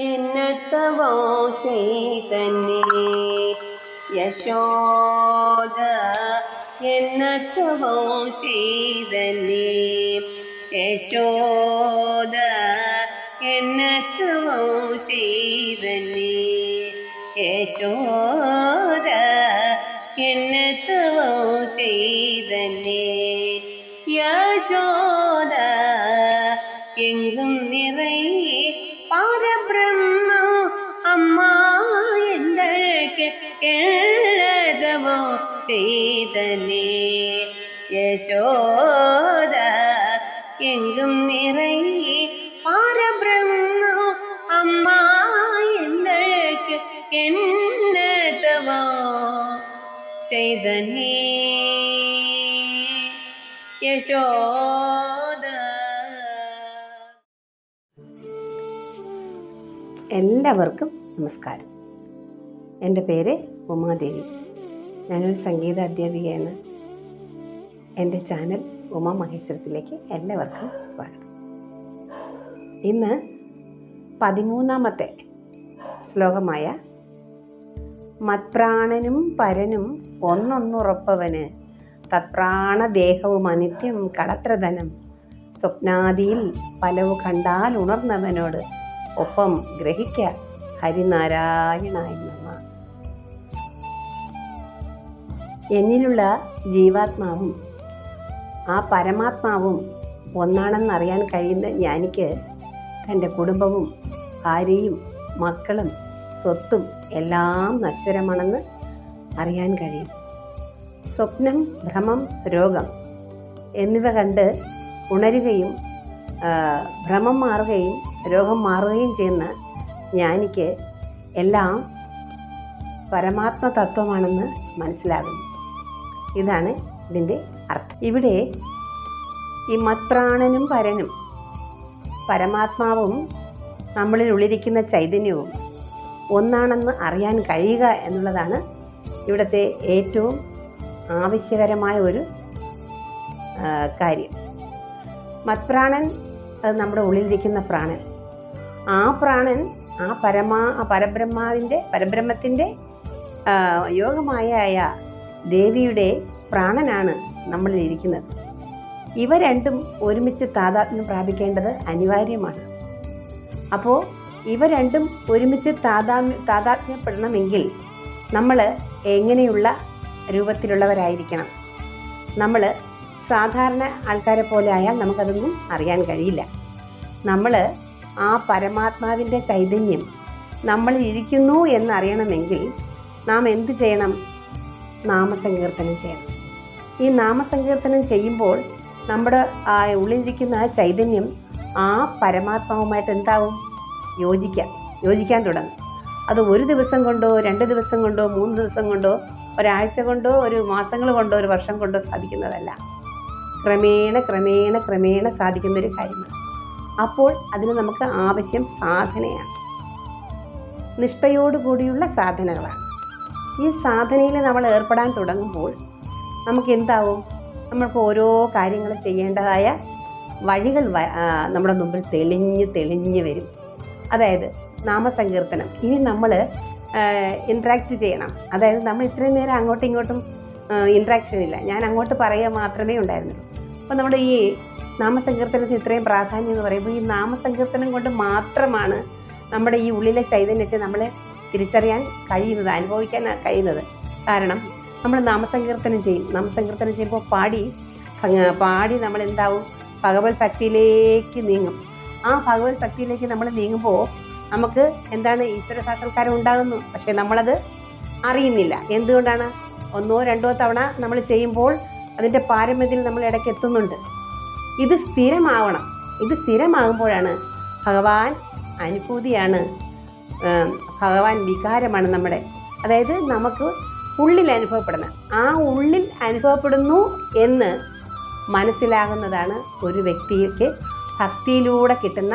എന്നത്തവോ ചെയ്തന്നെ യശോദ എന്നത്തവോ ചെയ്തന്നെ യശോദ എന്നത്തവോ ചെയ്തന്നെ യശോദ എന്നത്തവോ ചെയ്തന്നെ യശോദ എങ്കും നിറയെ പരബ്രഹ്മ അമ്മ എന്തൾക്ക് എല്ലതവോ ചെയ്തന്നെ യശോദ എങ്കും നിറയെ പരബ്രഹ്മ അമ്മ എന്തൾക്ക് എന്നതവോ ചെയ്തന്നെ യശോദ. എല്ലാവർക്കും നമസ്കാരം. എൻ്റെ പേര് ഉമാദേവി. ഞാനൊരു സംഗീത അധ്യാപികയാണ്. എൻ്റെ ചാനൽ ഉമാ മഹേശ്വരത്തിലേക്ക് എല്ലാവർക്കും സ്വാഗതം. ഇന്ന് 13ാമത്തെ ശ്ലോകമായ മത്പ്രാണനും പരനും ഒന്നൊന്നുറപ്പവന് തത്പ്രാണദേഹവും അനിത്യം കളത്രധനം സ്വപ്നാദിയിൽ പലവു കണ്ടാൽ ഉണർന്നവനോട് ഒപ്പം ഗ്രഹിക്ക ഹരിനാരായണ എന്ന. എന്നിലുള്ള ജീവാത്മാവും ആ പരമാത്മാവും ഒന്നാണെന്നറിയാൻ കഴിയുന്ന ജ്ഞാനിക്ക് തൻ്റെ കുടുംബവും ഭാര്യയും മക്കളും സ്വത്തും എല്ലാം നശ്വരമാണെന്ന് അറിയാൻ കഴിയും. സ്വപ്നം, ഭ്രമം, രോഗം എന്നിവ കണ്ട് ഉണരുകയും ഭ്രമം മാറുകയും രോഗം മാറുകയും ചെയ്യുന്ന ജ്ഞാനിക്ക് എല്ലാം പരമാത്മ തത്വമാണെന്ന് മനസ്സിലാകുന്നു. ഇതാണ് ഇതിൻ്റെ അർത്ഥം. ഇവിടെ ഈ മത്പ്രാണനും പരനും പരമാത്മാവും നമ്മളിൽ ഉള്ളിരിക്കുന്ന ചൈതന്യവും ഒന്നാണെന്ന് അറിയാൻ കഴിയുക എന്നുള്ളതാണ് ഇവിടുത്തെ ഏറ്റവും ആവശ്യകരമായ ഒരു കാര്യം. മത്പ്രാണൻ അത് നമ്മുടെ ഉള്ളിലിരിക്കുന്ന പ്രാണൻ. ആ പ്രാണൻ ആ പരബ്രഹ്മത്തിൻ്റെ യോഗമായ ദേവിയുടെ പ്രാണനാണ് നമ്മളിലിരിക്കുന്നത്. ഇവ രണ്ടും ഒരുമിച്ച് താതാത്മ്യം പ്രാപിക്കേണ്ടത് അനിവാര്യമാണ്. അപ്പോൾ ഇവ രണ്ടും ഒരുമിച്ച് താതാത്മ്യപ്പെടണമെങ്കിൽ നമ്മൾ എങ്ങനെയുള്ള രൂപത്തിലുള്ളവരായിരിക്കണം? നമ്മൾ സാധാരണ ആൾക്കാരെ പോലെ ആയാൽ നമുക്കതൊന്നും അറിയാൻ കഴിയില്ല. നമ്മൾ ആ പരമാത്മാവിൻ്റെ ചൈതന്യം നമ്മളിൽ ഇരിക്കുന്നു എന്നറിയണമെങ്കിൽ നാം എന്ത് ചെയ്യണം? നാമസങ്കീർത്തനം ചെയ്യണം. ഈ നാമസങ്കീർത്തനം ചെയ്യുമ്പോൾ നമ്മുടെ ആ ഉള്ളിലിരിക്കുന്ന ആ ചൈതന്യം ആ പരമാത്മാവുമായിട്ട് എന്താവും? യോജിക്കാൻ തുടങ്ങും. അത് ഒരു ദിവസം കൊണ്ടോ 2 ദിവസം കൊണ്ടോ 3 ദിവസം കൊണ്ടോ ഒരാഴ്ച കൊണ്ടോ ഒരു മാസങ്ങൾ കൊണ്ടോ ഒരു വർഷം കൊണ്ടോ സാധിക്കുന്നതല്ല. ക്രമേണ സാധിക്കുന്നൊരു കാര്യമാണ്. അപ്പോൾ അതിന് നമുക്ക് ആവശ്യം സാധനയാണ്. നിഷ്ഠയോടുകൂടിയുള്ള സാധനകളാണ്. ഈ സാധനയിൽ നമ്മൾ ഏർപ്പെടാൻ തുടങ്ങുമ്പോൾ നമുക്ക് എന്താവും? നമ്മൾക്ക് ഓരോ കാര്യങ്ങൾ ചെയ്യേണ്ടതായ വഴികൾ നമ്മുടെ മുമ്പിൽ തെളിഞ്ഞ് വരും. അതായത് നാമസങ്കീർത്തനം. ഇനി നമ്മൾ ഇൻട്രാക്ട് ചെയ്യണം. അതായത് നമ്മൾ ഇത്രയും നേരം അങ്ങോട്ടും ഇങ്ങോട്ടും ഇൻട്രാക്ഷൻ ഇല്ല. ഞാൻ അങ്ങോട്ട് പറയുക മാത്രമേ ഉണ്ടായിരുന്നുള്ളൂ. അപ്പോൾ നമ്മുടെ ഈ നാമസങ്കീർത്തനത്തിന് ഇത്രയും പ്രാധാന്യം എന്ന് പറയുമ്പോൾ ഈ നാമസങ്കീർത്തനം കൊണ്ട് മാത്രമാണ് നമ്മുടെ ഈ ഉള്ളിലെ ചൈതന്യത്തെ നമ്മളെ തിരിച്ചറിയാൻ കഴിയുന്നത്, അനുഭവിക്കാൻ കഴിയുന്നത്. കാരണം നമ്മൾ നാമസങ്കീർത്തനം ചെയ്യും. നാമസങ്കീർത്തനം ചെയ്യുമ്പോൾ പാടി നമ്മൾ എന്താവും? ഭഗവത് ഭക്തിയിലേക്ക് നീങ്ങും. ആ ഭഗവത് ഭക്തിയിലേക്ക് നമ്മൾ നീങ്ങുമ്പോൾ നമുക്ക് എന്താണ്? ഈശ്വര സാക്ഷാത്കാരം ഉണ്ടാകുന്നു. പക്ഷേ നമ്മളത് അറിയുന്നില്ല. എന്തുകൊണ്ടാണ്? 1 or 2 തവണ നമ്മൾ ചെയ്യുമ്പോൾ അതിൻ്റെ പാരമ്യത്തിൽ നമ്മൾ ഇടയ്ക്ക് എത്തുന്നുണ്ട്. ഇത് സ്ഥിരമാവണം. ഇത് സ്ഥിരമാകുമ്പോഴാണ് ഭഗവാൻ അനുഭൂതിയാണ്, ഭഗവാൻ വികാരമാണ് നമ്മുടെ. അതായത് നമുക്ക് ഉള്ളിൽ അനുഭവപ്പെടുന്നത്. ആ ഉള്ളിൽ അനുഭവപ്പെടുന്നു എന്ന് മനസ്സിലാകുന്നതാണ് ഒരു വ്യക്തിക്ക് ഭക്തിയിലൂടെ കിട്ടുന്ന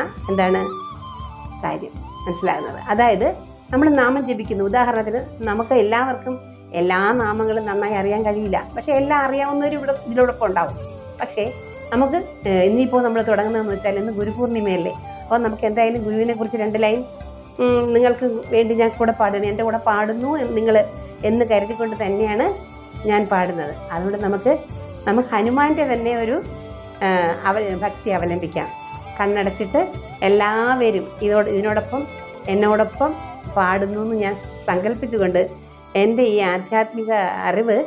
കാര്യം മനസ്സിലാകുന്നത്. അതായത് നമ്മൾ നാമം ജപിക്കുന്നു. ഉദാഹരണത്തിന് നമുക്ക് എല്ലാവർക്കും എല്ലാ നാമങ്ങളും നന്നായി അറിയാൻ കഴിയില്ല. പക്ഷേ എല്ലാം അറിയാവുന്നവരും ഇതിലൂടൊപ്പം ഉണ്ടാവും. പക്ഷേ നമുക്ക് ഇന്നിപ്പോൾ നമ്മൾ തുടങ്ങുന്നതെന്ന് വെച്ചാൽ ഇന്ന് ഗുരുപൂർണിമയല്ലേ. അപ്പോൾ നമുക്ക് എന്തായാലും ഗുരുവിനെ കുറിച്ച് 2 ലൈൻ നിങ്ങൾക്ക് വേണ്ടി ഞാൻ കൂടെ പാടുന്നു, എൻ്റെ കൂടെ പാടുന്നു നിങ്ങൾ എന്ന് കരുതിക്കൊണ്ട് തന്നെയാണ് ഞാൻ പാടുന്നത്. അതുകൊണ്ട് നമുക്ക് ഹനുമാൻ്റെ തന്നെ ഒരു ഭക്തി അവലംബിക്കാം. കണ്ണടച്ചിട്ട് എല്ലാവരും ഇതിനോടൊപ്പം എന്നോടൊപ്പം പാടുന്നു എന്ന് ഞാൻ സങ്കല്പിച്ചുകൊണ്ട് എൻ്റെ ഈ ആധ്യാത്മിക അറിവ്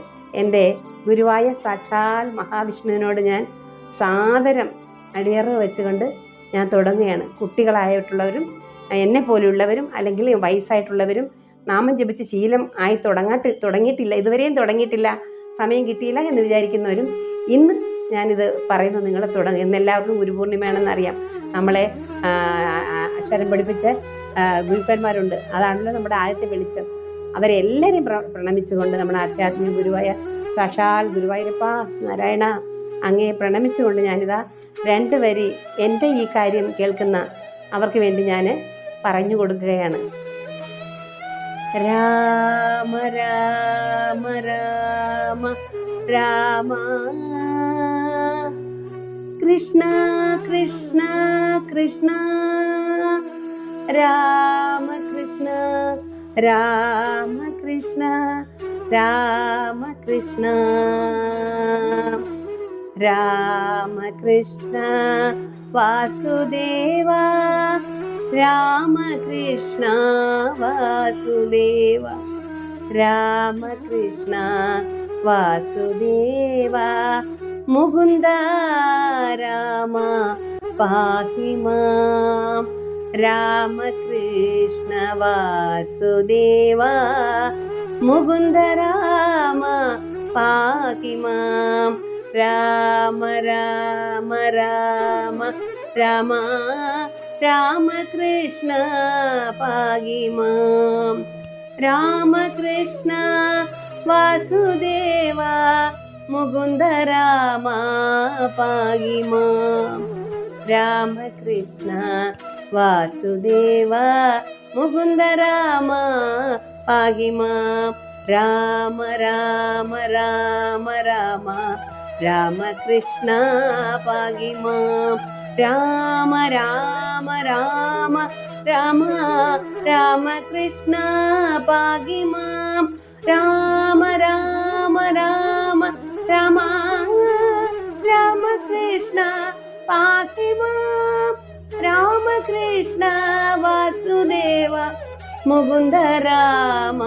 എൻ്റെ ഗുരുവായ സാക്ഷാൽ മഹാവിഷ്ണുവിനോട് ഞാൻ സാദരം അടിയറവ് വെച്ചുകൊണ്ട് ഞാൻ തുടങ്ങുകയാണ്. കുട്ടികളായിട്ടുള്ളവരും എന്നെ പോലെയുള്ളവരും അല്ലെങ്കിൽ വയസ്സായിട്ടുള്ളവരും നാമം ജപിച്ച് ശീലം ആയി തുടങ്ങിയിട്ടില്ല, ഇതുവരെയും തുടങ്ങിയിട്ടില്ല, സമയം കിട്ടിയില്ല എന്ന് വിചാരിക്കുന്നവരും ഇന്ന് ഞാനിത് പറയുന്നത് നിങ്ങളെ തുടങ്ങും. ഇന്നെല്ലാവർക്കും ഗുരുപൂർണിമയാണെന്നറിയാം. നമ്മളെ അക്ഷരം പഠിപ്പിച്ച ഗുരുക്കന്മാരുണ്ട്. അതാണല്ലോ നമ്മുടെ ആദ്യത്തെ വെളിച്ചം. അവരെല്ലാവരെയും പ്രണമിച്ചുകൊണ്ട് നമ്മുടെ ആധ്യാത്മിക ഗുരുവായ സാക്ഷാൽ ഗുരുവായൂരപ്പ നാരായണ അങ്ങയെ പ്രണമിച്ചുകൊണ്ട് ഞാനിതാ 2 വരി എൻ്റെ ഈ കാര്യം കേൾക്കുന്ന അവർക്ക് വേണ്ടി ഞാൻ പറഞ്ഞു കൊടുക്കുകയാണ്. രാമ രാമ രാമ രാമ കൃഷ്ണ കൃഷ്ണ കൃഷ്ണ രാമ കൃഷ്ണ രാമ കൃഷ്ണ രാമ കൃഷ്ണ രാമ കൃഷ്ണ വാസുദേവ രാമ കൃഷ്ണ വാസുദേവ രാമ കൃഷ്ണ വാസുദേവ മുകുന്ദ രാമ പാഹി മാം രാമ കൃഷ്ണ വാസുദേവ മുകുന്ദ രാമ പാഹി മാം രാമ രാമ രാമ രാമ രാമ കൃഷ്ണ പാഹി മാം രാമ കൃഷ്ണ വാസുദേവ മുകുന്ദ രാമ പാഹി മാം രാമ കൃഷ്ണ വാസുദേവ മുകുന്ദ രാമ പാഹി മാം രാമ രാമ രാമ രാമ രാമ കൃഷ്ണ പാഹി മാം രാമ രാമ രാമ രാമ രാമ കൃഷ്ണ പാഹി മാം രാമ രാമ രാമ രാമ രാമ കൃഷ്ണ പാഹി മാം രാമ കൃഷ്ണ വാസുദേവ മുകുന്ദ രാമ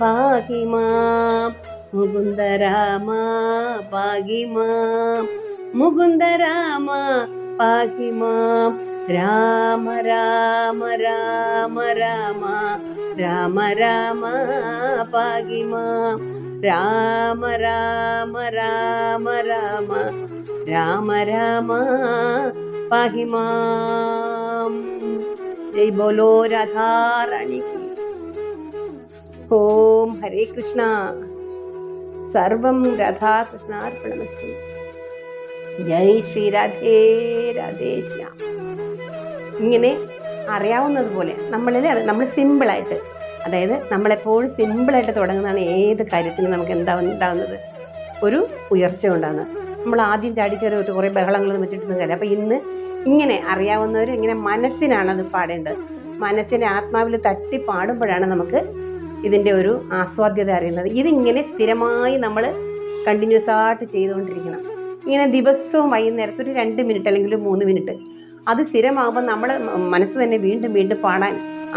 പാഹി മാം മുകുന്ദ രാമ പാഹി മാം മുകുന്ദ രാമ പാഹി മാം രാമ രാമ രാമ രാമ രാമ രാമ പാഹി മാം രാമ രാമ രാമ രാമ രാമ രാമ പാഹി മാം. ജയ് ബോലോ രാധാറാണി കി. ഓം ഹരേ കൃഷ്ണ. സർവം രാധാകൃഷ്ണാർപ്പണമസ്തു. ജയ് ശ്രീ രാധേ രാധേ ശ്യാം. ഇങ്ങനെ അറിയാവുന്നതുപോലെ നമ്മൾ സിമ്പിളായിട്ട്, അതായത് നമ്മളെപ്പോഴും സിമ്പിളായിട്ട് തുടങ്ങുന്നതാണ് ഏത് കാര്യത്തിനും നമുക്ക് ഉണ്ടാവുന്നത് ഒരു ഉയർച്ച ഉണ്ടാകുന്നത്. നമ്മൾ ആദ്യം ചാടിക്കയറി കുറേ ബഹളങ്ങളൊന്നും വെച്ചിട്ടൊന്നും കാര്യം. അപ്പോൾ ഇന്ന് ഇങ്ങനെ അറിയാവുന്നവർ ഇങ്ങനെ മനസ്സിനാണത് പാടേണ്ടത്. മനസ്സിനെ ആത്മാവിൽ തട്ടി പാടുമ്പോഴാണ് നമുക്ക് ഇതിൻ്റെ ഒരു ആസ്വാദ്യത അറിയുന്നത്. ഇതിങ്ങനെ സ്ഥിരമായി നമ്മൾ കണ്ടിന്യൂസ് ആയിട്ട് ചെയ്തുകൊണ്ടിരിക്കണം. ഇങ്ങനെ ദിവസവും വൈകുന്നേരത്ത് ഒരു 2 മിനിറ്റ് അല്ലെങ്കിൽ 3 മിനിറ്റ് അത് സ്ഥിരമാകുമ്പോൾ നമ്മുടെ മനസ്സ് തന്നെ വീണ്ടും വീണ്ടും പാടാൻ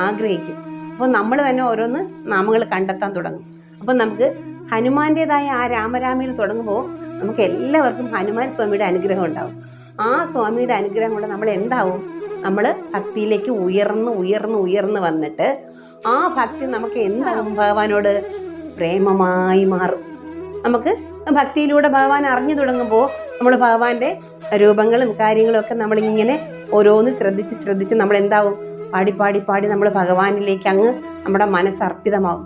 ആഗ്രഹിക്കും. അപ്പോൾ നമ്മൾ തന്നെ ഓരോന്ന് നാമങ്ങൾ കണ്ടെത്താൻ തുടങ്ങും. അപ്പം നമുക്ക് ഹനുമാൻ്റേതായ ആ രാമരാമയിൽ തുടങ്ങുമ്പോൾ നമുക്ക് എല്ലാവർക്കും ഹനുമാൻ സ്വാമിയുടെ അനുഗ്രഹം ഉണ്ടാവും. ആ സ്വാമിയുടെ അനുഗ്രഹം കൊണ്ട് നമ്മൾ എന്താവും, നമ്മൾ ഭക്തിയിലേക്ക് ഉയർന്ന് വന്നിട്ട് ആ ഭക്തി നമുക്ക് എന്താകും, ഭഗവാനോട് പ്രേമമായി മാറും. നമുക്ക് ഭക്തിയിലൂടെ ഭഗവാൻ അറിഞ്ഞു തുടങ്ങുമ്പോൾ നമ്മൾ ഭഗവാന്റെ രൂപങ്ങളും കാര്യങ്ങളും ഒക്കെ നമ്മളിങ്ങനെ ഓരോന്ന് ശ്രദ്ധിച്ച് നമ്മൾ എന്താവും, പാടി നമ്മൾ ഭഗവാനിലേക്ക് അങ്ങ് നമ്മുടെ മനസ്സർപ്പിതമാവും.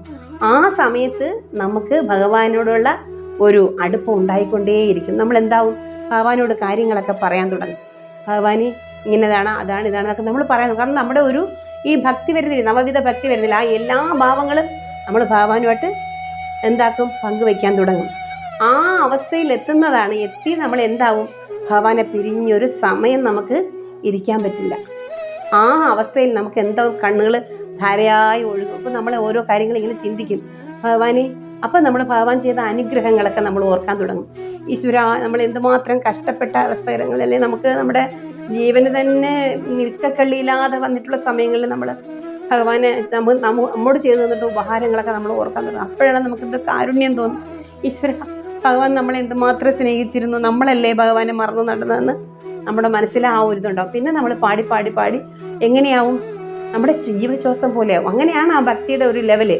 ആ സമയത്ത് നമുക്ക് ഭഗവാനോടുള്ള ഒരു അടുപ്പം ഉണ്ടായിക്കൊണ്ടേയിരിക്കും. നമ്മൾ എന്താവും, ഭഗവാനോട് കാര്യങ്ങളൊക്കെ പറയാൻ തുടങ്ങും. ഭഗവാന് ഇങ്ങനെതാണ്, ഇതാണ് എന്നൊക്കെ നമ്മൾ പറയാൻ. കാരണം നമ്മുടെ ഒരു ഈ ഭക്തി വരുന്നില്ല, നവവിധ ഭക്തി വരുന്നില്ല, ആ എല്ലാ ഭാവങ്ങളും നമ്മൾ ഭഗവാനുമായിട്ട് എന്താക്കും, പങ്കുവയ്ക്കാൻ തുടങ്ങും. ആ അവസ്ഥയിൽ എത്തി നമ്മൾ എന്താവും, ഭഗവാനെ പിരിഞ്ഞൊരു സമയം നമുക്ക് ഇരിക്കാൻ പറ്റില്ല. ആ അവസ്ഥയിൽ നമുക്ക് എന്തോ കണ്ണുകൾ ധാരയായി ഒഴുകും. അപ്പോൾ നമ്മൾ ഓരോ കാര്യങ്ങൾ ഇങ്ങനെ ചിന്തിക്കും, ഭഗവാനെ. അപ്പം നമ്മൾ ഭഗവാൻ ചെയ്ത അനുഗ്രഹങ്ങളൊക്കെ നമ്മൾ ഓർക്കാൻ തുടങ്ങും. ഈശ്വര, നമ്മൾ എന്തുമാത്രം കഷ്ടപ്പെട്ട അവസരങ്ങളല്ലേ, നമുക്ക് നമ്മുടെ ജീവന് തന്നെ നിൽക്കക്കള്ളിയില്ലാതെ വന്നിട്ടുള്ള സമയങ്ങളിൽ നമ്മൾ ഭഗവാനെ നമ്മോട് ചെയ്തു തന്നിട്ട് ഉപഹാരങ്ങളൊക്കെ നമ്മൾ ഓർക്കാൻ തുടങ്ങും. അപ്പോഴാണ് നമുക്കിത് കാരുണ്യം തോന്നും. ഈശ്വര, ഭഗവാൻ നമ്മളെ എന്തുമാത്രം സ്നേഹിച്ചിരുന്നു, നമ്മളല്ലേ ഭഗവാനെ മറന്നു നടന്നതെന്ന് നമ്മുടെ മനസ്സിൽ ആ ഒരു ഇതുണ്ടാവും. പിന്നെ നമ്മൾ പാടി പാടി പാടി എങ്ങനെയാവും, നമ്മുടെ ജീവശ്വാസം പോലെയാവും. അങ്ങനെയാണ് ആ ഭക്തിയുടെ ഒരു ലെവല്.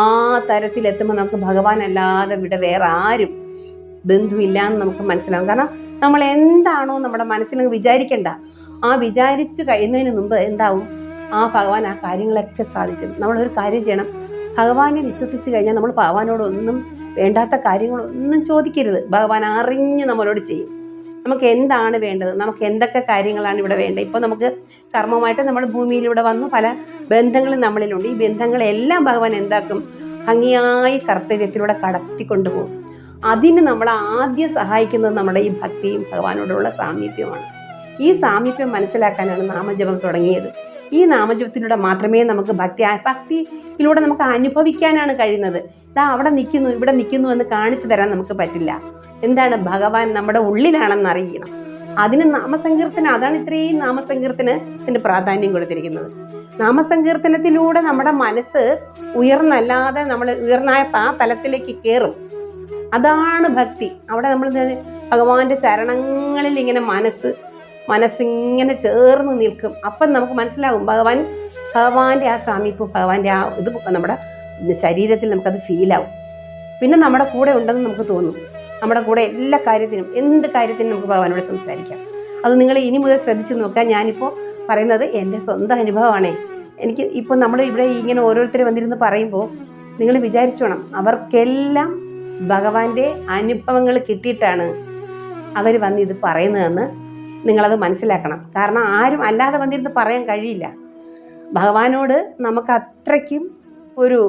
ആ തരത്തിലെത്തുമ്പോൾ നമുക്ക് ഭഗവാനല്ലാതെ ഇവിടെ വേറെ ആരും ബന്ധുവില്ലാന്ന് നമുക്ക് മനസ്സിലാവും. കാരണം നമ്മൾ എന്താണോ നമ്മുടെ മനസ്സിൽ വിചാരിക്കേണ്ട, ആ വിചാരിച്ച് കഴിയുന്നതിന് മുമ്പ് എന്താവും, ആ ഭഗവാൻ ആ കാര്യങ്ങളൊക്കെ സാധിച്ചു. നമ്മളൊരു കാര്യം ചെയ്യണം, ഭഗവാനെ വിശ്വസിച്ച് കഴിഞ്ഞാൽ നമ്മൾ ഭഗവാനോടൊന്നും വേണ്ടാത്ത കാര്യങ്ങളൊന്നും ചോദിക്കരുത്. ഭഗവാൻ അറിഞ്ഞ് നമ്മളോട് ചെയ്യും. നമുക്ക് എന്താണ് വേണ്ടത്, നമുക്ക് എന്തൊക്കെ കാര്യങ്ങളാണ് ഇവിടെ വേണ്ടത്. ഇപ്പോൾ നമുക്ക് കർമ്മമായിട്ട് നമ്മൾ ഭൂമിയിലൂടെ വന്നു, പല ബന്ധങ്ങളും നമ്മളിലുണ്ട്. ഈ ബന്ധങ്ങളെല്ലാം ഭഗവാൻ എന്താക്കും, ഭംഗിയായി കർത്തവ്യത്തിലൂടെ കടത്തിക്കൊണ്ടുപോകും. അതിന് നമ്മൾ ആദ്യം സഹായിക്കുന്നത് നമ്മുടെ ഈ ഭക്തിയും ഭഗവാനോടുള്ള സാമീപ്യമാണ്. ഈ സാമീപ്യം മനസ്സിലാക്കാനാണ് നാമജപം തുടങ്ങിയത്. ഈ നാമജപത്തിലൂടെ മാത്രമേ നമുക്ക് ഭക്തിയിലൂടെ നമുക്ക് അനുഭവിക്കാനാണ് കഴിയുന്നത്. ഇതാ അവിടെ നിൽക്കുന്നു, ഇവിടെ നിൽക്കുന്നു എന്ന് കാണിച്ചു തരാൻ നമുക്ക് പറ്റില്ല. എന്താണ്, ഭഗവാൻ നമ്മുടെ ഉള്ളിലാണെന്ന് അറിയണം. അതിന് നാമസങ്കീർത്തനം, അതാണ് ഇത്രയും നാമസങ്കീർത്തനത്തിന് പ്രാധാന്യം കൊടുത്തിരിക്കുന്നത്. നാമസങ്കീർത്തനത്തിലൂടെ നമ്മുടെ മനസ്സ് ഉയർന്നല്ലാതെ നമ്മൾ ഉയർന്ന ആ തലത്തിലേക്ക് കയറും. അതാണ് ഭക്തി. അവിടെ നമ്മൾ ഭഗവാന്റെ ചരണങ്ങളിൽ ഇങ്ങനെ മനസ്സിങ്ങനെ ചേർന്ന് നിൽക്കും. അപ്പം നമുക്ക് മനസ്സിലാകും ഭഗവാന്റെ ആ സാമീപ്യം, ഭഗവാന്റെ ആ ഇത് നമ്മുടെ ശരീരത്തിൽ നമുക്കത് ഫീലാവും. പിന്നെ നമ്മുടെ കൂടെ ഉണ്ടെന്ന് നമുക്ക് തോന്നും. നമ്മുടെ കൂടെ എല്ലാ കാര്യത്തിനും, എന്ത് കാര്യത്തിനും നമുക്ക് ഭഗവാനോട് സംസാരിക്കാം. അത് നിങ്ങൾ ഇനി മുതൽ ശ്രദ്ധിച്ച് നോക്കുക. ഞാനിപ്പോൾ പറയുന്നത് എൻ്റെ സ്വന്തം അനുഭവമാണേ. എനിക്ക് ഇപ്പോൾ നമ്മൾ ഇവിടെ ഇങ്ങനെ ഓരോരുത്തർ വന്നിരുന്ന് പറയുമ്പോൾ നിങ്ങൾ വിചാരിച്ചോണം, അവർക്കെല്ലാം ഭഗവാന്റെ അനുഭവങ്ങൾ കിട്ടിയിട്ടാണ് അവർ വന്ന് ഇത് പറയുന്നതെന്ന് നിങ്ങളത് മനസ്സിലാക്കണം. കാരണം ആരും അല്ലാതെ വന്നിരുന്ന് പറയാൻ കഴിയില്ല. ഭഗവാനോട് നമുക്ക് അത്രയ്ക്കും ഒരു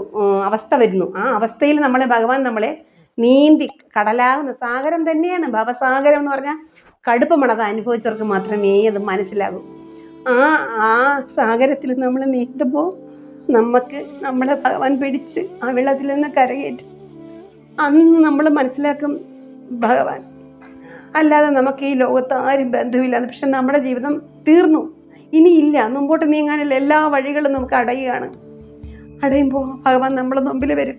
അവസ്ഥ വരുന്നു. ആ അവസ്ഥയിൽ ഭഗവാൻ നമ്മളെ നീന്തി കടലാകുന്ന സാഗരം തന്നെയാണ്. ഭവസാഗരം എന്ന് പറഞ്ഞാൽ കടുപ്പമാണ്. അത് അനുഭവിച്ചവർക്ക് മാത്രമേ അത് മനസ്സിലാകൂ. ആ സാഗരത്തിൽ നമ്മൾ നീന്തുമ്പോൾ നമ്മളെ ഭഗവാൻ പിടിച്ച് ആ വെള്ളത്തിൽ നിന്ന് കരകയറ്റും. അന്ന് നമ്മൾ മനസ്സിലാക്കും ഭഗവാൻ അല്ലാതെ നമുക്ക് ഈ ലോകത്ത് ആരും ബന്ധുവില്ല. പക്ഷെ നമ്മുടെ ജീവിതം തീർന്നു, ഇനിയില്ല, മുമ്പോട്ട് നീങ്ങാനുള്ള എല്ലാ വഴികളും നമുക്ക് അടയുകയാണ്. അടയുമ്പോൾ ഭഗവാൻ നമ്മളെ മുമ്പിൽ വരും,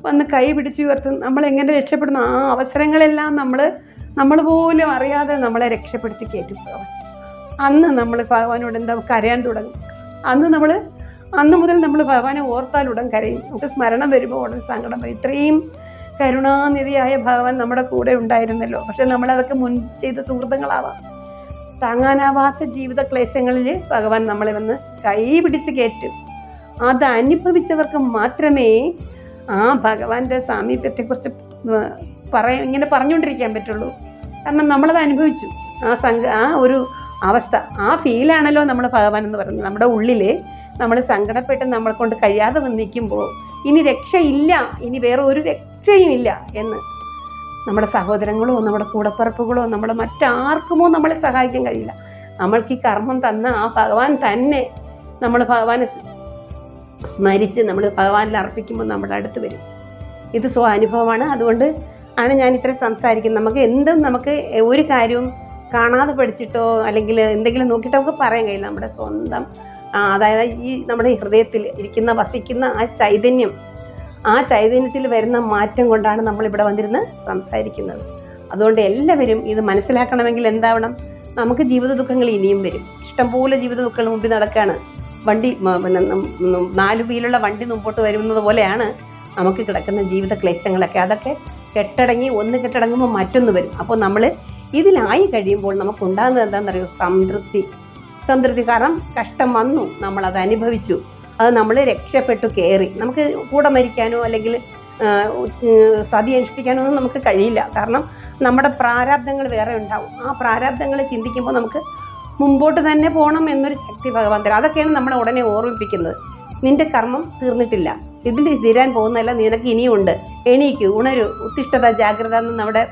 വന്ന് കൈ പിടിച്ച് ഉയർത്തും. നമ്മളെങ്ങനെ രക്ഷപ്പെടുന്നു, ആ അവസരങ്ങളെല്ലാം നമ്മൾ പോലും അറിയാതെ നമ്മളെ രക്ഷപ്പെടുത്തി കയറ്റും ഭഗവാൻ. അന്ന് നമ്മൾ ഭഗവാനോട് എന്താ കരയാൻ തുടങ്ങും. അന്ന് മുതൽ നമ്മൾ ഭഗവാനെ ഓർത്താലുടൻ കരയും. നമുക്ക് സ്മരണം വരുമ്പോൾ ഉടൻ സങ്കടം വരും. ഇത്രയും കരുണാനിധിയായ ഭഗവാൻ നമ്മുടെ കൂടെ ഉണ്ടായിരുന്നല്ലോ. പക്ഷെ നമ്മളതൊക്കെ മുൻ ചെയ്ത സുഹൃത്തുക്കളാവാം. താങ്ങാനാവാത്ത ജീവിത ക്ലേശങ്ങളിൽ ഭഗവാൻ നമ്മളെ വന്ന് കൈ പിടിച്ച് കയറ്റും. അത് അനുഭവിച്ചവർക്ക് മാത്രമേ ആ ഭഗവാന്റെ സാമീപ്യത്തെക്കുറിച്ച് ഇങ്ങനെ പറഞ്ഞുകൊണ്ടിരിക്കാൻ പറ്റുള്ളൂ. കാരണം നമ്മളത് അനുഭവിച്ചു. ആ ഒരു അവസ്ഥ, ആ ഫീലാണല്ലോ നമ്മൾ ഭഗവാൻ എന്ന് പറയുന്നത്. നമ്മുടെ ഉള്ളിൽ നമ്മൾ സങ്കടപ്പെട്ട് നമ്മളെ കൊണ്ട് കഴിയാതെ നിൽക്കുമ്പോൾ ഇനി രക്ഷയില്ല, ഇനി വേറെ ഒരു രക്ഷയും ഇല്ല എന്ന് നമ്മുടെ സഹോദരങ്ങളോ നമ്മുടെ കൂടപ്പിറപ്പുകളോ നമ്മുടെ മറ്റാർക്കുമോ നമ്മളെ സഹായിക്കാൻ കഴിയില്ല. നമ്മൾക്ക് ഈ കർമ്മം തന്ന ആ ഭഗവാൻ തന്നെ നമ്മൾ ഭഗവാനെ സ്മരിച്ച് നമ്മൾ ഭഗവാനിൽ അർപ്പിക്കുമ്പോൾ നമ്മുടെ അടുത്ത് വരും. ഇത് അനുഭവമാണ്. അതുകൊണ്ട് ആണ് ഞാൻ ഇത്രയും സംസാരിക്കുന്നത്. നമുക്ക് ഒരു കാര്യവും കാണാതെ പഠിച്ചിട്ടോ അല്ലെങ്കിൽ എന്തെങ്കിലും നോക്കിയിട്ടോ ഒക്കെ പറയാൻ കഴിയില്ല. നമ്മുടെ സ്വന്തം അതായത് ഈ നമ്മുടെ ഹൃദയത്തിൽ വസിക്കുന്ന ആ ചൈതന്യത്തിൽ വരുന്ന മാറ്റം കൊണ്ടാണ് നമ്മളിവിടെ വന്നിരുന്ന് സംസാരിക്കുന്നത്. അതുകൊണ്ട് എല്ലാവരും ഇത് മനസ്സിലാക്കണമെങ്കിൽ എന്താവണം, നമുക്ക് ജീവിത ദുഃഖങ്ങൾ ഇനിയും വരും. ഇഷ്ടംപോലെ ജീവിത ദുഃഖങ്ങൾ മുമ്പിൽ നടക്കുകയാണ്. വണ്ടി 4 വീലുള്ള വണ്ടി മുമ്പോട്ട് വരുന്നത് പോലെയാണ് നമുക്ക് കിടക്കുന്ന ജീവിത ക്ലേശങ്ങളൊക്കെ. അതൊക്കെ ഒന്ന് കെട്ടടങ്ങുമ്പോൾ മറ്റൊന്ന് വരും. അപ്പോൾ നമ്മൾ ഇതിലായി കഴിയുമ്പോൾ നമുക്കുണ്ടാകുന്നത് എന്താണെന്നറിയോ, സംതൃപ്തി. കാരണം കഷ്ടം വന്നു, നമ്മളത് അനുഭവിച്ചു, അത് നമ്മൾ രക്ഷപ്പെട്ടു കയറി. നമുക്ക് കൂടെ മരിക്കാനോ അല്ലെങ്കിൽ സതി അനുഷ്ഠിക്കാനോ ഒന്നും നമുക്ക് കഴിയില്ല. കാരണം നമ്മുടെ പ്രാരാബ്ദങ്ങൾ വേറെ ഉണ്ടാവും. ആ പ്രാരാബ്ദങ്ങൾ ചിന്തിക്കുമ്പോൾ നമുക്ക് മുമ്പോട്ട് തന്നെ പോകണം എന്നൊരു ശക്തി ഭഗവാൻ തരും. അതൊക്കെയാണ് നമ്മളെ ഉടനെ ഓർമ്മിപ്പിക്കുന്നത്. നിന്റെ കർമ്മം തീർന്നിട്ടില്ല, ഇതിൽ തീരാൻ പോകുന്നതല്ല, നിനക്ക് ഇനിയുണ്ട്, എണീക്കൂ, ഉണരൂ, ഉത്തിഷ്ഠത ജാഗ്രത എന്ന് നമ്മുടെ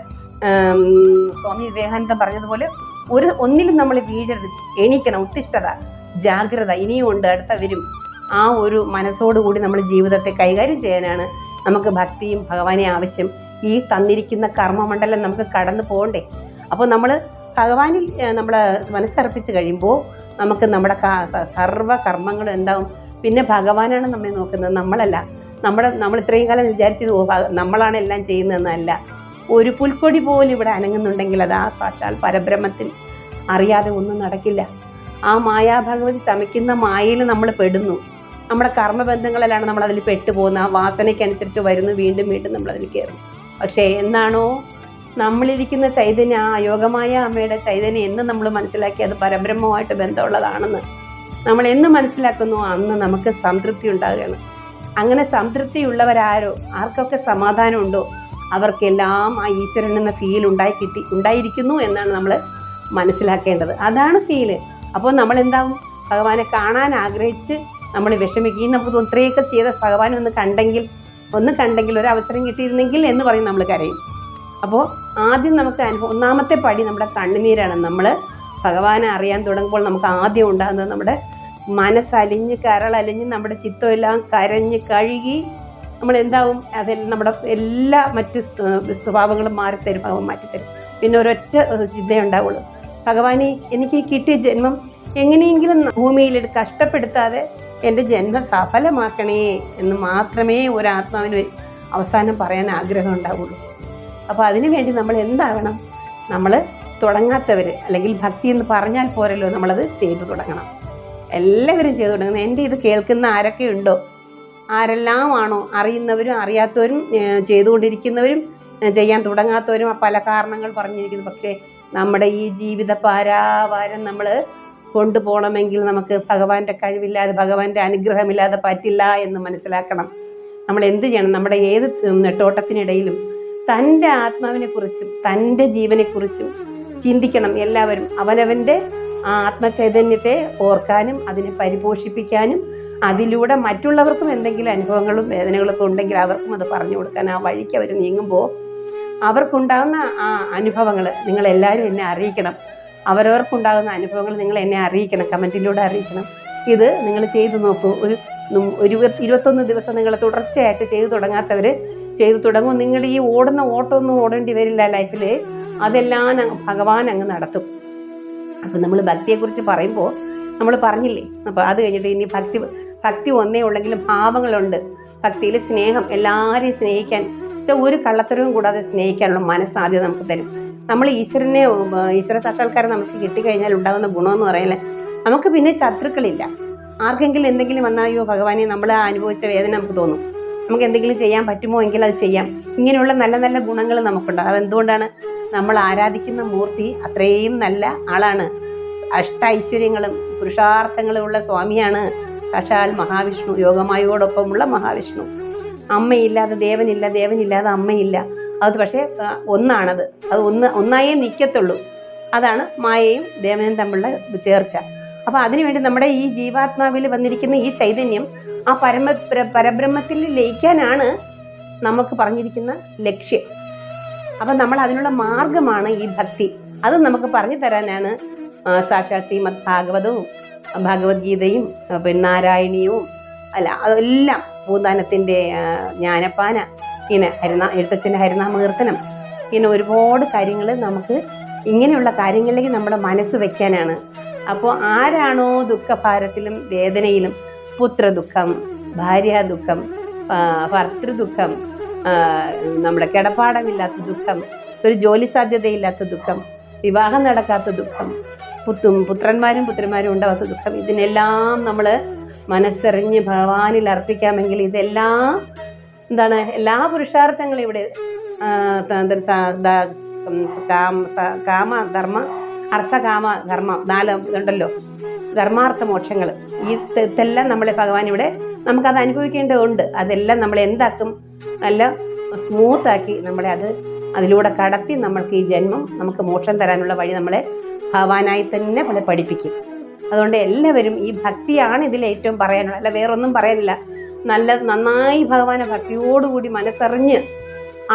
സ്വാമി വിവേകാനന്ദൻ പറഞ്ഞതുപോലെ ഒന്നിലും നമ്മൾ വീഴരുത്, എണീക്കണം, ഉത്തിഷ്ഠത ജാഗ്രത ഇനിയും ഉണ്ട്, അടുത്ത വരും. ആ ഒരു മനസ്സോടുകൂടി നമ്മൾ ജീവിതത്തെ കൈകാര്യം ചെയ്യാനാണ് നമുക്ക് ഭക്തിയും ഭഗവാനെ ആവശ്യം. ഈ തന്നിരിക്കുന്ന കർമ്മമണ്ഡലം നമുക്ക് കടന്നു പോകണ്ടേ? അപ്പോൾ നമ്മൾ ഭഗവാനിൽ നമ്മൾ മനസ്സർപ്പിച്ച് കഴിയുമ്പോൾ നമുക്ക് നമ്മുടെ സർവ്വ കർമ്മങ്ങളും എന്താവും? പിന്നെ ഭഗവാനാണ് നമ്മെ നോക്കുന്നത്, നമ്മളല്ല. നമ്മൾ ഇത്രയും കാലം വിചാരിച്ചത് നമ്മളാണ് എല്ലാം ചെയ്യുന്നതെന്നല്ല. ഒരു പുൽക്കൊടി പോലും ഇവിടെ അനങ്ങുന്നുണ്ടെങ്കിൽ അത് ആ സാക്ഷാൽ പരബ്രഹ്മത്തിൽ അറിയാതെ ഒന്നും നടക്കില്ല. ആ മായാഭഗവതി ചമയ്ക്കുന്ന മായയിൽ നമ്മൾ പെടുന്നു. നമ്മുടെ കർമ്മബന്ധങ്ങളിലാണ് നമ്മൾ അതിൽ പെട്ടുപോകുന്നത്. ആ വാസനയ്ക്കനുസരിച്ച് വരുന്നു, വീണ്ടും വീണ്ടും നമ്മളതിൽ കയറും. പക്ഷേ എന്നാണോ നമ്മളിരിക്കുന്ന ചൈതന്യം, ആ യോഗമായ അമ്മയുടെ ചൈതന്യം എന്ന് നമ്മൾ മനസ്സിലാക്കി അത് പരബ്രഹ്മമായിട്ട് ബന്ധമുള്ളതാണെന്ന് നമ്മൾ എന്ന് മനസ്സിലാക്കുന്നു, അന്ന് നമുക്ക് സംതൃപ്തി ഉണ്ടാകുകയാണ്. അങ്ങനെ സംതൃപ്തിയുള്ളവരാരോ, ആർക്കൊക്കെ സമാധാനമുണ്ടോ അവർക്കെല്ലാം ആ ഈശ്വരൻ എന്ന ഫീൽ ഉണ്ടായിരിക്കുന്നു എന്നാണ് നമ്മൾ മനസ്സിലാക്കേണ്ടത്. അതാണ് ഫീല്. അപ്പോൾ നമ്മളെന്താവും? ഭഗവാനെ കാണാൻ ആഗ്രഹിച്ച് നമ്മൾ വിഷമിക്കുകയും നമുക്ക് ഇത്രയൊക്കെ ചെയ്ത ഭഗവാനെ ഒന്ന് കണ്ടെങ്കിൽ ഒരു അവസരം കിട്ടിയിരുന്നെങ്കിൽ എന്ന് പറയും, നമ്മൾ കരയും. അപ്പോൾ ആദ്യം നമുക്ക് ഒന്നാമത്തെ പടി നമ്മുടെ കണ്ണുനീരാണ്. നമ്മൾ ഭഗവാനെ അറിയാൻ തുടങ്ങുമ്പോൾ നമുക്ക് ആദ്യം ഉണ്ടാകുന്നത് നമ്മുടെ മനസ്സലിഞ്ഞ് കരളലിഞ്ഞ് നമ്മുടെ ചിത്തമെല്ലാം കരഞ്ഞ് കഴുകി നമ്മൾ എന്താവും? അതെല്ലാം നമ്മുടെ എല്ലാ മറ്റ് സ്വഭാവങ്ങളും മാറിത്തരും, ഭഗവാൻ മാറ്റിത്തരും. പിന്നെ ഒരൊറ്റ ചിന്തയുണ്ടാവുള്ളൂ, ഭഗവാനെ എനിക്ക് കിട്ടിയ ജന്മം എങ്ങനെയെങ്കിലും ഭൂമിയിൽ കഷ്ടപ്പെടുത്താതെ എൻ്റെ ജന്മം സഫലമാക്കണേ എന്ന് മാത്രമേ ഒരാത്മാവിന് അവസാനം പറയാൻ ആഗ്രഹം ഉണ്ടാവുള്ളൂ. അപ്പോൾ അതിനു വേണ്ടി നമ്മൾ എന്താകണം? നമ്മൾ തുടങ്ങാത്തവർ, അല്ലെങ്കിൽ ഭക്തി എന്ന് പറഞ്ഞാൽ പോരല്ലോ, നമ്മളത് ചെയ്തു തുടങ്ങണം. എല്ലാവരും ചെയ്തു തുടങ്ങുന്നത്. എൻ്റെ ഇത് കേൾക്കുന്ന ആരൊക്കെ ഉണ്ടോ, ആരെല്ലാമാണോ അറിയുന്നവരും അറിയാത്തവരും ചെയ്തുകൊണ്ടിരിക്കുന്നവരും ചെയ്യാൻ തുടങ്ങാത്തവരും പല കാരണങ്ങൾ പറഞ്ഞിരിക്കുന്നു. പക്ഷേ നമ്മുടെ ഈ ജീവിത പാരാവാരം നമ്മൾ കൊണ്ടുപോകണമെങ്കിൽ നമുക്ക് ഭഗവാന്റെ കഴിവില്ലാതെ, ഭഗവാന്റെ അനുഗ്രഹമില്ലാതെ പറ്റില്ല എന്ന് മനസ്സിലാക്കണം. നമ്മൾ എന്ത് ചെയ്യണം? നമ്മുടെ ഏത് നെട്ടോട്ടത്തിനിടയിലും തൻ്റെ ആത്മാവിനെക്കുറിച്ചും തൻ്റെ ജീവനെക്കുറിച്ചും ചിന്തിക്കണം. എല്ലാവരും അവനവൻ്റെ ആത്മചൈതന്യത്തെ ഓർക്കാനും അതിനെ പരിപോഷിപ്പിക്കാനും അതിലൂടെ മറ്റുള്ളവർക്കും എന്തെങ്കിലും അനുഭവങ്ങളും വേദനകളൊക്കെ ഉണ്ടെങ്കിൽ അവർക്കും അത് പറഞ്ഞു കൊടുക്കാൻ ആ വഴിക്ക് അവർ നീങ്ങുമ്പോൾ അവർക്കുണ്ടാകുന്ന ആ അനുഭവങ്ങൾ നിങ്ങളെല്ലാവരും എന്നെ അറിയിക്കണം. അവരവർക്കുണ്ടാകുന്ന അനുഭവങ്ങൾ നിങ്ങൾ എന്നെ അറിയിക്കണം, കമൻറ്റിലൂടെ അറിയിക്കണം. ഇത് നിങ്ങൾ ചെയ്തു നോക്കൂ. ഒരു 21 ദിവസം നിങ്ങൾ തുടർച്ചയായിട്ട് ചെയ്തു തുടങ്ങാത്തവർ ചെയ്തു തുടങ്ങും. നിങ്ങൾ ഈ ഓടുന്ന ഓട്ടമൊന്നും ഓടേണ്ടി വരില്ല ലൈഫിൽ. അതെല്ലാം ഭഗവാൻ അങ്ങ് നടത്തും. അപ്പം നമ്മൾ ഭക്തിയെക്കുറിച്ച് പറയുമ്പോൾ നമ്മൾ പറഞ്ഞില്ലേ, അപ്പോൾ അത് കഴിഞ്ഞിട്ട് ഇനി ഭക്തി ഒന്നേ ഉള്ളെങ്കിലും ഭാവങ്ങളുണ്ട്. ഭക്തിയിൽ സ്നേഹം, എല്ലാവരെയും സ്നേഹിക്കാൻ, ഒരു കള്ളത്തരവും കൂടാതെ സ്നേഹിക്കാനുള്ള മനസ്സാദ്യം നമുക്ക് തരും. നമ്മൾ ഈശ്വര സാക്ഷാത്കാരം നമുക്ക് കിട്ടിക്കഴിഞ്ഞാൽ ഉണ്ടാകുന്ന ഗുണമെന്ന് പറയല്ലേ, നമുക്ക് പിന്നെ ശത്രുക്കളില്ല. ആർക്കെങ്കിലും എന്തെങ്കിലും വന്നായോ ഭഗവാനെ നമ്മൾ അനുഭവിച്ച വേദന നമുക്ക് തോന്നും. നമുക്ക് എന്തെങ്കിലും ചെയ്യാൻ പറ്റുമോ എങ്കിൽ അത് ചെയ്യാം. ഇങ്ങനെയുള്ള നല്ല നല്ല ഗുണങ്ങൾ നമുക്കുണ്ട്. അതെന്തുകൊണ്ടാണ്? നമ്മൾ ആരാധിക്കുന്ന മൂർത്തി അത്രയും നല്ല ആളാണ്. ഐശ്വര്യങ്ങളും പുരുഷാർത്ഥങ്ങളും ഉള്ള സ്വാമിയാണ് സാക്ഷാൽ മഹാവിഷ്ണു, യോഗമായോടൊപ്പമുള്ള മഹാവിഷ്ണു. അമ്മയില്ലാതെ ദേവനില്ല, ദേവനില്ലാതെ അമ്മയില്ല. അത് പക്ഷേ ഒന്നാണത്. അത് ഒന്നായേ നിൽക്കത്തുള്ളൂ. അതാണ് മായയും ദേവനും തമ്മിലുള്ള ചേർച്ച. അപ്പോൾ അതിനുവേണ്ടി നമ്മുടെ ഈ ജീവാത്മാവിൽ വന്നിരിക്കുന്ന ഈ ചൈതന്യം ആ പരബ്രഹ്മത്തിൽ ലയിക്കാനാണ് നമുക്ക് പറഞ്ഞിരിക്കുന്ന ലക്ഷ്യം. അപ്പം നമ്മൾ അതിനുള്ള മാർഗമാണ് ഈ ഭക്തി. അത് നമുക്ക് പറഞ്ഞു തരാനാണ് സാക്ഷാൽ ശ്രീമദ് ഭാഗവതവും ഭഗവത്ഗീതയും പിന്നെ നാരായണീയവും അതെല്ലാം, പൂന്താനത്തിൻ്റെ ജ്ഞാനപ്പാന, ഇങ്ങനെ എഴുത്തച്ഛൻ്റെ ഹരിനാമകീർത്തനം, ഇങ്ങനെ ഒരുപാട് കാര്യങ്ങൾ നമുക്ക് ഇങ്ങനെയുള്ള കാര്യങ്ങളിലേക്ക് നമ്മുടെ മനസ്സ് വയ്ക്കാനാണ്. അപ്പോൾ ആരാണോ ദുഃഖഭാരത്തിലും വേദനയിലും, പുത്രദുഃഖം, ഭാര്യാദുഃഖം, ഭർത്തൃദുഃഖം, നമ്മുടെ കിടപ്പാടമില്ലാത്ത ദുഃഖം, ഒരു ജോലി സാധ്യതയില്ലാത്ത ദുഃഖം, വിവാഹം നടക്കാത്ത ദുഃഖം, പുത്രന്മാരും ഉണ്ടാകാത്ത ദുഃഖം, ഇതിനെല്ലാം നമ്മൾ മനസ്സറിഞ്ഞ് ഭഗവാനിൽ അർപ്പിക്കാമെങ്കിൽ ഇതെല്ലാം എന്താണ്? എല്ലാ പുരുഷാർത്ഥങ്ങളും ഇവിടെ കാമ അർത്ഥകാമ ധർമ്മം 4 ഇതുണ്ടല്ലോ, ധർമാർത്ഥ മോക്ഷങ്ങൾ. ഇതെല്ലാം നമ്മളെ ഭഗവാൻ ഇവിടെ നമുക്കത് അനുഭവിക്കേണ്ടതുണ്ട്. അതെല്ലാം നമ്മൾ എന്താക്കും? നല്ല സ്മൂത്താക്കി നമ്മളെ അതിലൂടെ കടത്തി നമ്മൾക്ക് ഈ ജന്മം നമുക്ക് മോക്ഷം തരാനുള്ള വഴി നമ്മളെ ഭഗവാനായി തന്നെ നമ്മളെ പഠിപ്പിക്കും. അതുകൊണ്ട് എല്ലാവരും ഈ ഭക്തിയാണ് ഇതിൽ ഏറ്റവും പറയാനുള്ളത്, അല്ല വേറൊന്നും പറയാനില്ല. നന്നായി ഭഗവാനെ ഭക്തിയോടുകൂടി മനസ്സറിഞ്ഞ്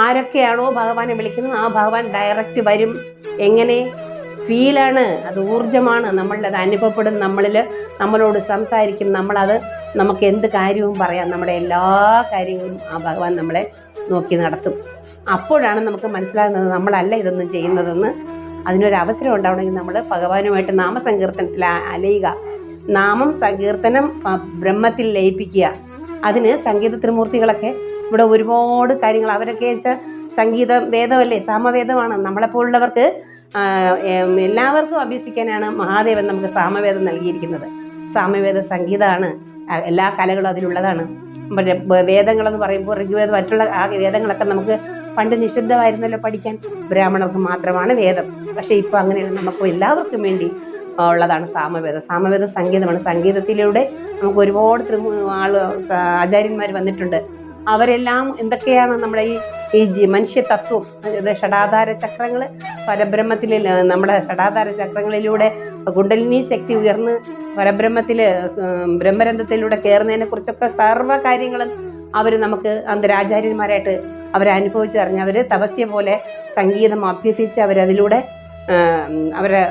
ആരൊക്കെയാണോ ഭഗവാനെ വിളിക്കുന്നത് ആ ഭഗവാൻ ഡയറക്റ്റ് വരും. എങ്ങനെ? ഫീലാണ്, അത് ഊർജ്ജമാണ്, അത് അനുഭവപ്പെടും, നമ്മളോട് സംസാരിക്കും, നമുക്ക് എന്ത് കാര്യവും പറയാം, നമ്മുടെ എല്ലാ കാര്യങ്ങളും ആ ഭഗവാൻ നമ്മളെ നോക്കി നടത്തും. അപ്പോഴാണ് നമുക്ക് മനസ്സിലാകുന്നത് നമ്മളല്ല ഇതൊന്നും ചെയ്യുന്നതെന്ന്. അതിനൊരവസരം ഉണ്ടാവണമെങ്കിൽ നമ്മൾ ഭഗവാനുമായിട്ട് നാമസങ്കീർത്തനത്തിൽ അലയുക, നാമം സങ്കീർത്തനം ബ്രഹ്മത്തിൽ ലയിപ്പിക്കുക. അതിന് സംഗീത ത്രിമൂർത്തികളൊക്കെ ഇവിടെ ഒരുപാട് കാര്യങ്ങൾ, അവരൊക്കെ വെച്ചാൽ സംഗീതം വേദമല്ലേ, സാമവേദമാണ്. നമ്മളെപ്പോലുള്ളവർക്ക് എല്ലാവർക്കും അഭ്യസിക്കാനാണ് മഹാദേവൻ നമുക്ക് സാമവേദം നൽകിയിരിക്കുന്നത്. സാമവേദ സംഗീതമാണ്, എല്ലാ കലകളും അതിലുള്ളതാണ്. വേദങ്ങളെന്ന് പറയുമ്പോൾ ഋഗ്വേദം, മറ്റുള്ള ആ വേദങ്ങളൊക്കെ നമുക്ക് പണ്ട് നിഷിദ്ധമായിരുന്നല്ലോ പഠിക്കാൻ, ബ്രാഹ്മണർക്ക് മാത്രമാണ് വേദം. പക്ഷേ ഇപ്പോൾ അങ്ങനെയല്ല, നമുക്ക് എല്ലാവർക്കും വേണ്ടി ഉള്ളതാണ് സാമവേദം. സാമവേദ സംഗീതമാണ്. സംഗീതത്തിലൂടെ നമുക്ക് ഒരുപാട് ആചാര്യന്മാർ വന്നിട്ടുണ്ട്. അവരെല്ലാം എന്തൊക്കെയാണ് നമ്മുടെ ഈ മനുഷ്യ തത്വം, ഷടാധാര ചക്രങ്ങൾ, പരബ്രഹ്മത്തിൽ നമ്മുടെ ഷടാധാര ചക്രങ്ങളിലൂടെ കുണ്ടലിനി ശക്തി ഉയർന്ന് പരബ്രഹ്മത്തിൽ ബ്രഹ്മരന്ധത്തിലൂടെ കയറുന്നതിനെ കുറിച്ചൊക്കെ സർവ്വ കാര്യങ്ങളും അവർ നമുക്ക് അന്തരാചാര്യന്മാരായിട്ട് അവരനുഭവിച്ച് അറിഞ്ഞ്, അവർ തപസ്യ പോലെ സംഗീതം അഭ്യസിച്ച് അവരതിലൂടെ അവരുടെ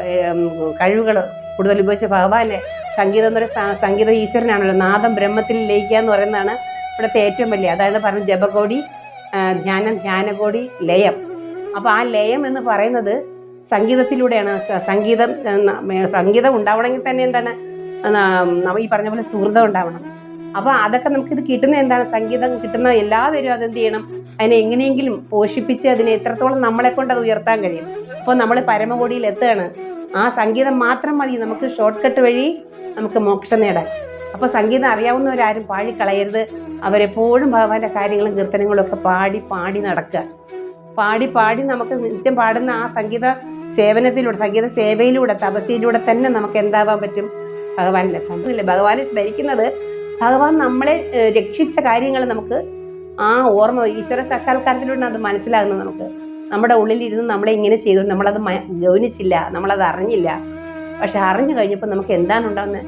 കഴിവുകൾ കൂടുതൽ ഉപയോഗിച്ച് ഭഗവാനെ, സംഗീതം എന്ന് പറയുന്ന സംഗീത ഈശ്വരനാണല്ലോ, നാദം ബ്രഹ്മത്തിൽ ലയിക്കുക എന്ന് പറയുന്നതാണ് ഇവിടുത്തെ ഏറ്റവും വലിയ. അതാണ് പറഞ്ഞത് ജപകോടി, ധ്യാനകോടി, ലയം. അപ്പോൾ ആ ലയം എന്ന് പറയുന്നത് സംഗീതത്തിലൂടെയാണ്. സംഗീതം ഉണ്ടാവണമെങ്കിൽ തന്നെ എന്താണ്, ഈ പറഞ്ഞ പോലെ സുഹൃതം ഉണ്ടാവണം. അപ്പോൾ അതൊക്കെ നമുക്കിത് കിട്ടുന്ന എന്താണ്, സംഗീതം കിട്ടുന്ന എല്ലാവരും അതെന്ത് ചെയ്യണം, അതിനെ എങ്ങനെയെങ്കിലും പോഷിപ്പിച്ച് അതിനെ എത്രത്തോളം നമ്മളെ കൊണ്ട് അത് ഉയർത്താൻ കഴിയും. അപ്പോൾ നമ്മൾ പരമകോടിയിൽ എത്തുകയാണ്. ആ സംഗീതം മാത്രം മതി നമുക്ക് ഷോർട്ട് കട്ട് വഴി നമുക്ക് മോക്ഷം നേടാൻ. അപ്പോൾ സംഗീതം അറിയാവുന്നവരാരും പാടിക്കളയരുത്. അവരെപ്പോഴും ഭഗവാന്റെ കാര്യങ്ങളും കീർത്തനങ്ങളും ഒക്കെ പാടി നടക്കുക. പാടി നമുക്ക് നിത്യം പാടുന്ന ആ സംഗീത സേവനത്തിലൂടെ, സംഗീത സേവയിലൂടെ, തപസ്യയിലൂടെ തന്നെ നമുക്ക് എന്താവാൻ പറ്റും, ഭഗവാനിലെത്താൻ. ഭഗവാനെ സ്മരിക്കുന്നത്, ഭഗവാൻ നമ്മളെ രക്ഷിച്ച കാര്യങ്ങൾ നമുക്ക് ആ ഓർമ്മ, ഈശ്വര സാക്ഷാത്കാരത്തിലൂടെ അത് മനസ്സിലാകുന്നത്. നമുക്ക് നമ്മുടെ ഉള്ളിലിരുന്ന് നമ്മളെ ഇങ്ങനെ ചെയ്തു, നമ്മളത് ഗൗനിച്ചില്ല, നമ്മളത് അറിഞ്ഞില്ല. പക്ഷെ അറിഞ്ഞു കഴിഞ്ഞപ്പോൾ നമുക്ക് എന്താണ് ഉണ്ടാകുന്നത്,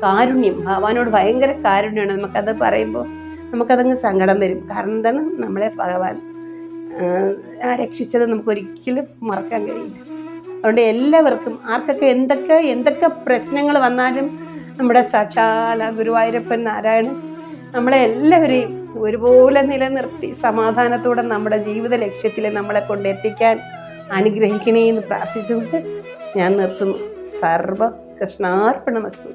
കാരുണ്യം. ഭഗവാനോട് ഭയങ്കര കാരുണ്യമാണ്. നമുക്കത് പറയുമ്പോൾ നമുക്കതങ്ങ് സങ്കടം വരും. കാരണം എന്താണ്, നമ്മളെ ഭഗവാൻ രക്ഷിച്ചത് നമുക്കൊരിക്കലും മറക്കാൻ കഴിയില്ല. അതുകൊണ്ട് എല്ലാവർക്കും, ആർക്കൊക്കെ എന്തൊക്കെ പ്രശ്നങ്ങൾ വന്നാലും നമ്മുടെ സാക്ഷാൽ ഗുരുവായൂരപ്പൻ നാരായണൻ നമ്മളെ എല്ലാവരെയും ഒരുപോലെ നിലനിർത്തി സമാധാനത്തോടെ നമ്മുടെ ജീവിത ലക്ഷ്യത്തിൽ നമ്മളെ കൊണ്ടെത്തിക്കാൻ അനുഗ്രഹിക്കണേ എന്ന് പ്രാർത്ഥിച്ചുകൊണ്ട് ഞാൻ നിർത്തുന്നു. സർവ കൃഷ്ണാർപ്പണമസ്തു.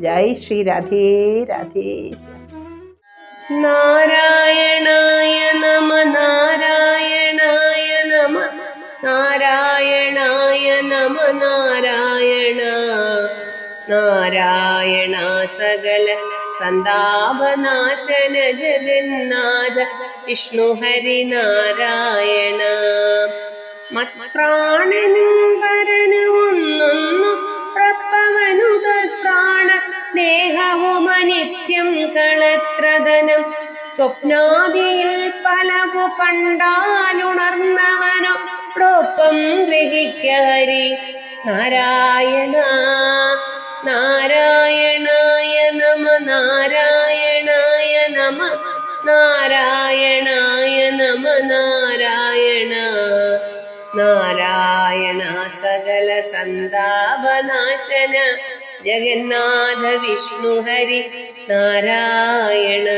ജയ് ശ്രീ രാധേ രാധേ. നാരായണായ നമ നാരായണായ നമ നാരായണായ നമ നാരായണ നാരായണ സകല സന്താപനാശന ജഗന്നാഥ വിഷ്ണു ഹരി നാരായണ. മത്പ്രാണനും പരനും ഒന്നൊന്നു പ്രപ്പവനു തത്രാണ ദേഹവുമനിത്യം കളത്രധനം സ്വപ്നാദിയിൽ പലവു കണ്ടാലുണർന്നവനോടൊപ്പം ഗ്രഹിക്കഹരി നാരായണ. നാരായണായ നമ നാരായണായ നമ നാരായണായ നമ നാരായണ നാരായണ സകല സന്താപനാശന ജഗന്നാഥ വിഷ്ണു ഹരി നാരായണ.